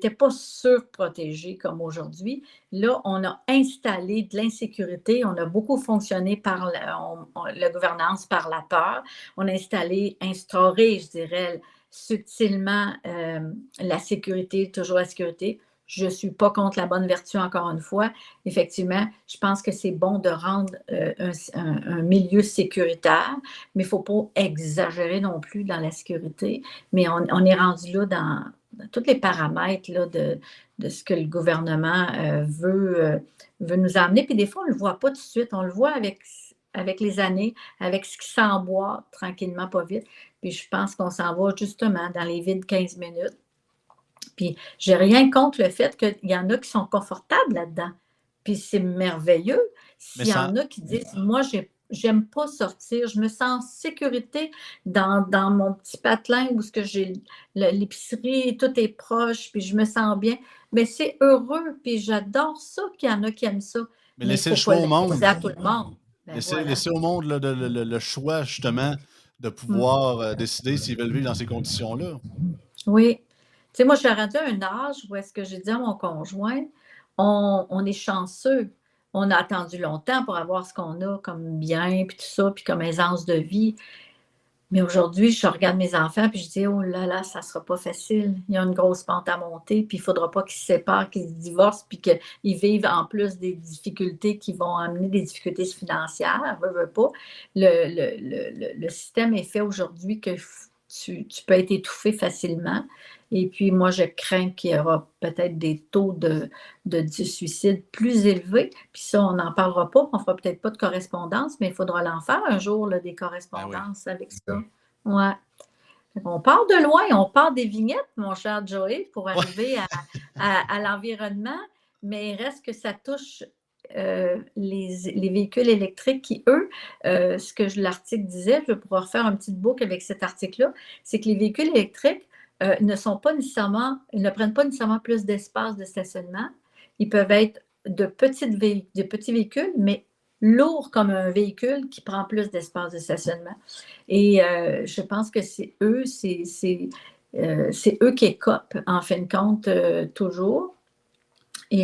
S2: pas surprotégés comme aujourd'hui. Là, on a installé de l'insécurité. On a beaucoup fonctionné par la gouvernance, par la peur. On a instauré, je dirais, subtilement la sécurité, toujours la sécurité. Je ne suis pas contre la bonne vertu, encore une fois. Effectivement, je pense que c'est bon de rendre un milieu sécuritaire, mais il ne faut pas exagérer non plus dans la sécurité. Mais on est rendu là dans tous les paramètres là, de ce que le gouvernement veut nous amener. Puis des fois, on ne le voit pas tout de suite. On le voit avec les années, avec ce qui s'emboîte tranquillement, pas vite. Puis je pense qu'on s'en va justement dans les vides 15 minutes. Puis j'ai rien contre le fait qu'il y en a qui sont confortables là-dedans. Puis c'est merveilleux.
S1: Mais
S2: S'il y
S1: ça,
S2: en a qui disent, moi, j'aime pas sortir, je me sens en sécurité dans mon petit patelin où ce que j'ai l'épicerie, tout est proche, puis je me sens bien. Mais c'est heureux, puis j'adore ça qu'il y en a qui aiment ça.
S1: mais
S2: Mais il ne
S1: laissez le
S2: faut pas
S1: choix au
S2: l'imposer
S1: monde.
S2: à tout le monde. Ben voilà.
S1: Laissez au monde là, le choix, justement, de
S2: Mm.
S1: pouvoir décider s'ils veulent vivre dans ces conditions-là.
S2: Oui. Tu sais, moi, je suis rendue à un âge où est-ce que j'ai dit à mon conjoint, on est chanceux. On a attendu longtemps pour avoir ce qu'on a comme bien, puis tout ça, puis comme aisance de vie. Mais aujourd'hui, je regarde mes enfants, puis je dis, oh là là, ça sera pas facile. Il y a une grosse pente à monter, puis il faudra pas qu'ils se séparent, qu'ils se divorcent, puis qu'ils vivent en plus des difficultés qui vont amener des difficultés financières. Veux pas. Le système est fait aujourd'hui que tu peux être étouffé facilement. Et puis, moi, je crains qu'il y aura peut-être des taux de suicide plus élevés. Puis ça, on n'en parlera pas. On ne fera peut-être pas de correspondance, mais il faudra l'en faire un jour, là, des
S1: Ben oui.
S2: correspondances avec ça. Ouais. On part de loin, on part des vignettes, mon cher Joey, pour
S1: Ouais.
S2: arriver à l'environnement, mais il reste que ça touche les véhicules électriques qui, eux, ce que l'article disait, je vais pouvoir faire un petit boucle avec cet article-là, c'est que les véhicules électriques ils ne prennent pas nécessairement plus d'espace de stationnement. Ils peuvent être de petits véhicules, mais lourds comme un véhicule qui prend plus d'espace de stationnement. Et je pense que c'est eux qui écopent, en fin de compte, toujours. Ils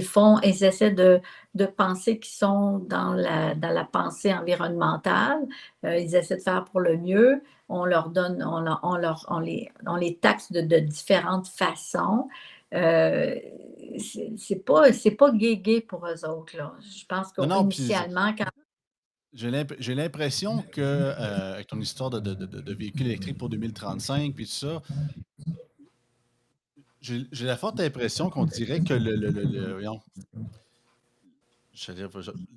S2: essaient de penser qu'ils sont dans la pensée environnementale. Ils essaient de faire pour le mieux. On leur donne, on les taxe de différentes façons. Euh, c'est pas gay pour eux autres, là. Je pense
S1: Non, non, puis
S2: qu'initialement, quand.
S1: j'ai l'impression que, avec ton histoire de véhicules électriques pour 2035, puis tout ça, j'ai la forte impression qu'on dirait que voyons, tu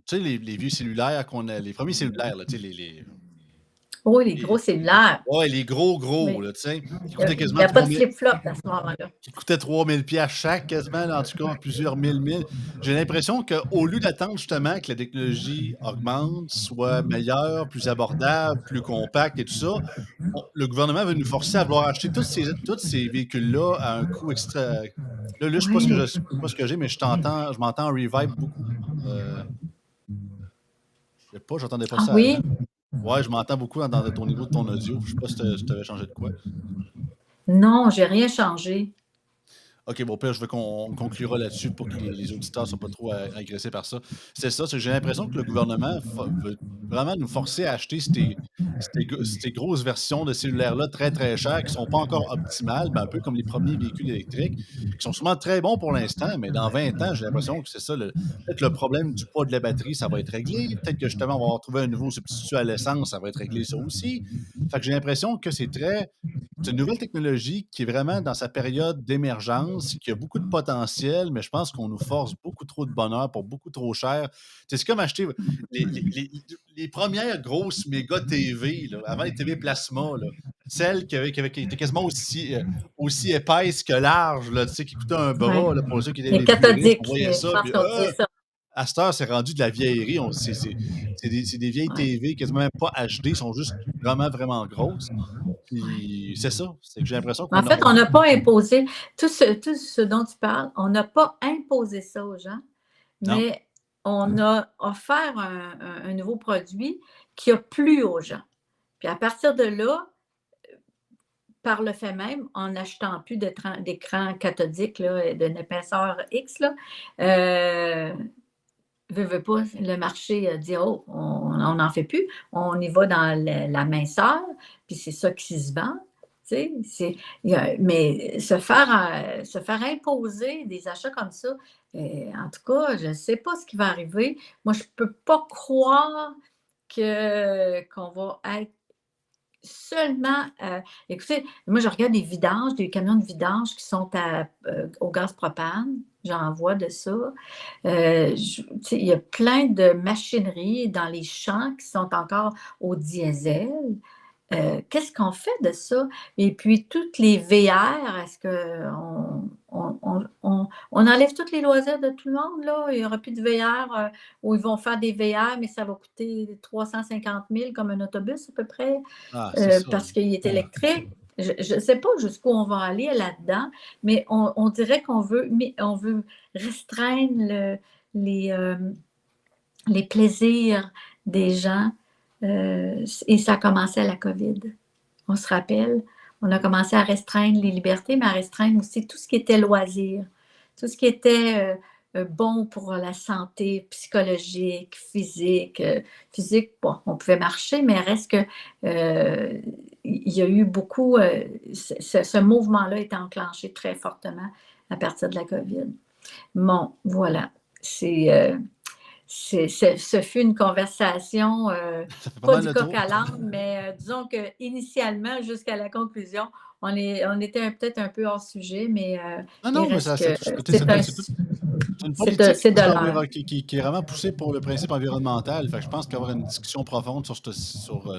S1: sais, les vieux cellulaires qu'on a, les premiers cellulaires, là, tu sais,
S2: Oh, les gros cellulaires.
S1: ouais, les gros, gros,
S2: Mais
S1: là, tu sais, qui
S2: il
S1: coûtaient
S2: n'y
S1: quasiment
S2: a pas de
S1: 3000,
S2: flip-flop à ce moment-là.
S1: qui coûtait 3000 pièces chaque, quasiment, en tout cas, plusieurs mille. J'ai l'impression qu'au lieu d'attendre justement que la technologie augmente, soit meilleure, plus abordable, plus compacte et tout ça, le gouvernement veut nous forcer à vouloir acheter tous ces véhicules-là à un coût extra. Là, je sais pas ce que
S2: Oui.
S1: pas ce que j'ai, mais je m'entends en revive beaucoup. Je sais pas, j'entendais pas
S2: Ah
S1: ça
S2: oui?
S1: avant. Ouais, je m'entends beaucoup dans ton niveau de ton audio. Je sais pas si tu avais changé de quoi.
S2: Non, j'ai rien changé.
S1: OK, bon, pire, je veux qu'on conclura là-dessus pour que les auditeurs ne soient pas trop agressés par ça. C'est ça, c'est que j'ai l'impression que le gouvernement veut vraiment nous forcer à acheter ces grosses versions de cellulaires-là très, très chères qui sont pas encore optimales, ben, un peu comme les premiers véhicules électriques, qui sont sûrement très bons pour l'instant, mais dans 20 ans, j'ai l'impression que c'est ça le peut-être le problème du poids de la batterie, ça va être réglé. Peut-être que justement, on va avoir trouvé un nouveau substitut à l'essence, ça va être réglé ça aussi. Fait que j'ai l'impression que c'est une nouvelle technologie qui est vraiment dans sa période d'émergence, qui a beaucoup de potentiel, mais je pense qu'on nous force beaucoup trop de bonheur pour beaucoup trop cher. Tu sais, c'est comme acheter les premières grosses méga TV, là, avant les TV plasma, là, celles qui étaient quasiment aussi épaisses que larges, là, tu sais, qui coûtaient un
S2: Ouais.
S1: bras là, pour ceux qui étaient
S2: Les
S1: les plus riches. On
S2: cathodiques,
S1: voyait
S2: je
S1: ça,
S2: pense
S1: puis
S2: qu'on disait ça.
S1: à cette heure, c'est rendu de la vieillerie. C'est des vieilles
S2: Ouais.
S1: TV, quasiment même pas HD, sont juste vraiment, vraiment grosses. Puis c'est ça, c'est que j'ai l'impression
S2: En
S1: qu'on a
S2: fait, on n'a pas imposé tout ce dont tu parles, on n'a pas imposé ça aux gens,
S1: non.
S2: mais on a offert un nouveau produit qui a plu aux gens. Puis à partir de là, par le fait même, en n'achetant plus d'écran cathodique là, d'une épaisseur X, là, veut pas, le marché a dit: «Oh, on n'en fait plus, on y va dans la minceur», puis c'est ça qui se vend. Tu sais, mais se faire imposer des achats comme ça, en tout cas, je ne sais pas ce qui va arriver. Moi, je ne peux pas croire qu'on va être seulement, écoutez, moi, je regarde des vidanges, des camions de vidange qui sont au gaz propane. J'en vois de ça. Tu sais, il y a plein de machineries dans les champs qui sont encore au diesel. Qu'est-ce qu'on fait de ça? Et puis toutes les VR, est-ce qu'on enlève tous les loisirs de tout le monde, là? Il n'y aura plus de VR, où ils vont faire des VR, mais ça va coûter 350 000 comme un autobus à peu près,
S1: Ah, c'est ça.
S2: parce qu'il est électrique. Je ne sais pas jusqu'où on va aller là-dedans, mais on dirait on veut restreindre les, les plaisirs des gens. Et ça a commencé à la COVID. On se rappelle, on a commencé à restreindre les libertés, mais à restreindre aussi tout ce qui était loisir, tout ce qui était bon pour la santé psychologique, physique. Physique, bon, on pouvait marcher, mais reste que il y a eu beaucoup, ce mouvement-là est enclenché très fortement à partir de la COVID. Bon, voilà. C'est, ce fut une conversation,
S1: Ça fait pas
S2: pas
S1: mal
S2: du
S1: le
S2: coq
S1: tour.
S2: à l'âne, mais disons qu'initialement, jusqu'à la conclusion, on était peut-être un peu hors sujet, mais
S1: Non,
S2: il
S1: non, mais
S2: reste
S1: ça
S2: que
S1: touche
S2: c'est un
S1: c'est une
S2: c'est de
S1: politique
S2: c'est de
S1: qui
S2: l'art.
S1: qui est vraiment poussée pour le principe environnemental. Fait que je pense qu'avoir une discussion profonde sur,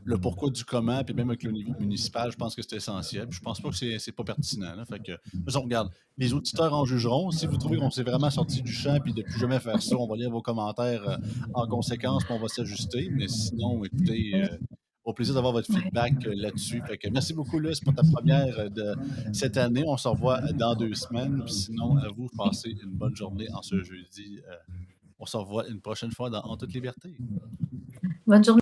S1: le pourquoi du comment, puis même avec le niveau municipal, je pense que c'est essentiel. Puis je pense pas que c'est pas pertinent, là. Fait que, de toute façon, regarde, les auditeurs en jugeront. Si vous trouvez qu'on s'est vraiment sorti du champ puis de plus jamais faire ça, on va lire vos commentaires, en conséquence, puis on va s'ajuster. Mais sinon, écoutez, au plaisir d'avoir votre
S2: Ouais.
S1: feedback, là-dessus. Fait que merci beaucoup, Luce, pour ta première de cette année. On se revoit dans 2 semaines. Puis sinon, à vous, passez une bonne journée en ce jeudi. On se revoit une prochaine fois dans En toute liberté.
S2: Bonne journée.